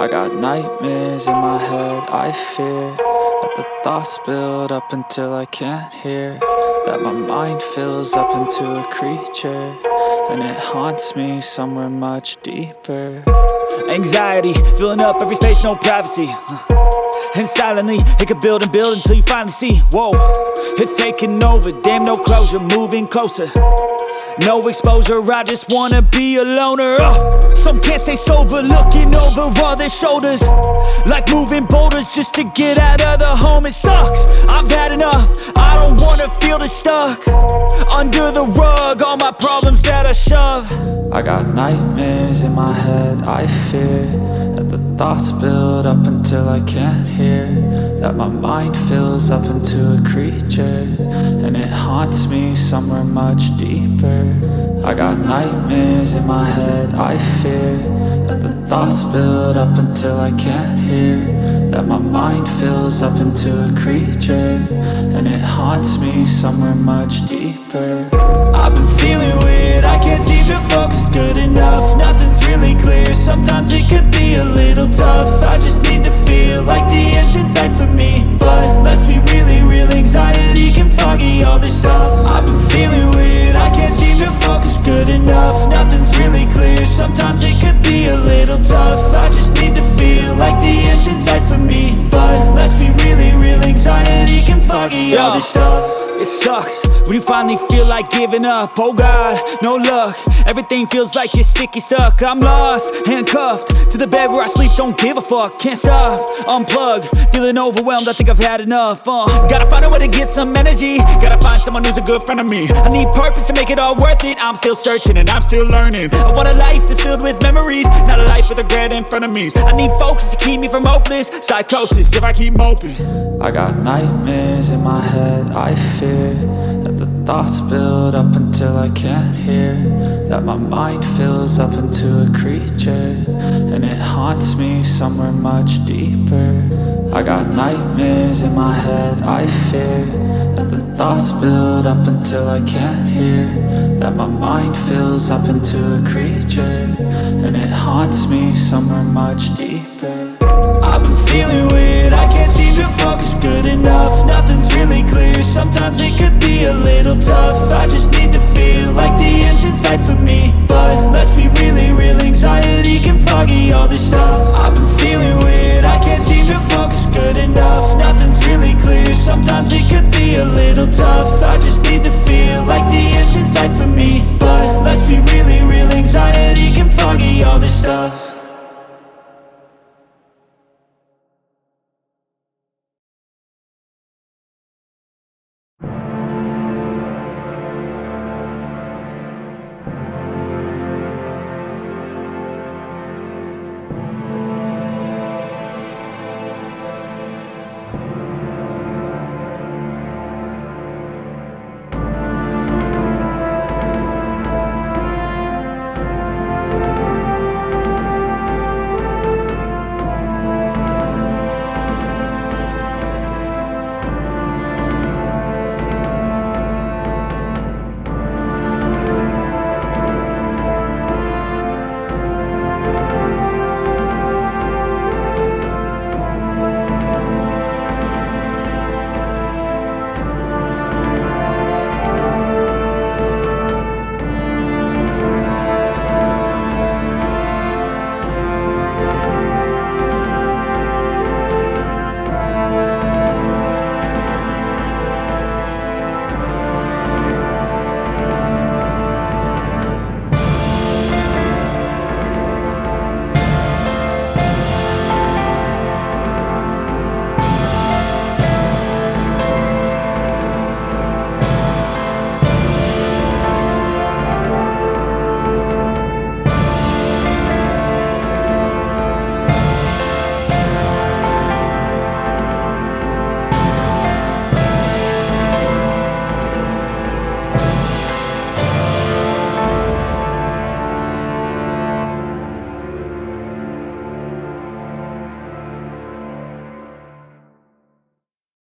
I got nightmares in my head, I fear that the thoughts build up until I can't hear, that my mind fills up into a creature, and it haunts me somewhere much deeper. Anxiety, filling up every space, no privacy. And silently, it could build and build until you finally see, whoa, it's taking over, damn no closure, moving closer. No exposure, I just wanna be a loner. Some can't stay sober, looking over all their shoulders, like moving boulders just to get out of the home. It sucks, I've had enough, I don't wanna feel the stuck under the rug, all my problems that I shove. I got nightmares in my head, I fear that the thoughts build up until I can't hear, that my mind fills up into a creature, and it haunts me somewhere much deeper. I got nightmares in my head, I fear that the thoughts build up until I can't hear, that my mind fills up into a creature, and it haunts me somewhere much deeper. I've been feeling weird, I can't seem to focus good enough. Nothing's really clear, sometimes it could be a little tough. I just need to feel like the end's in sight for me, but let's be really real, anxiety can foggy all this stuff. I've been feeling weird, I can't seem to focus good enough. Nothing's really clear, sometimes it could be a little tough. I just need to feel like the end's in sight for me, but let's be really real, anxiety can foggy all this stuff. It sucks when you finally feel like giving up. Oh God, no luck, everything feels like you're sticky stuck. I'm lost, handcuffed to the bed where I sleep, don't give a fuck. Can't stop, unplug, feeling overwhelmed, I think I've had enough. Gotta find a way to get some energy, gotta find someone who's a good friend of me. I need purpose to make it all worth it, I'm still searching and I'm still learning. I want a life that's filled with memories, not a life with regret and frenemies. I need focus to keep me from hopeless psychosis if I keep moping. I got nightmares in my head, I fear that the thoughts build up until I can't hear, that my mind fills up into a creature, and it haunts me somewhere much deeper. I got nightmares in my head, I fear that the thoughts build up until I can't hear, that my mind fills up into a creature, and it haunts me somewhere much deeper. I've been feeling weird, I can't seem to focus good enough. Nothing's really clear, sometimes it could be a little tough. I just need to feel like the end's in sight for me, but let's be really real, anxiety can foggy all this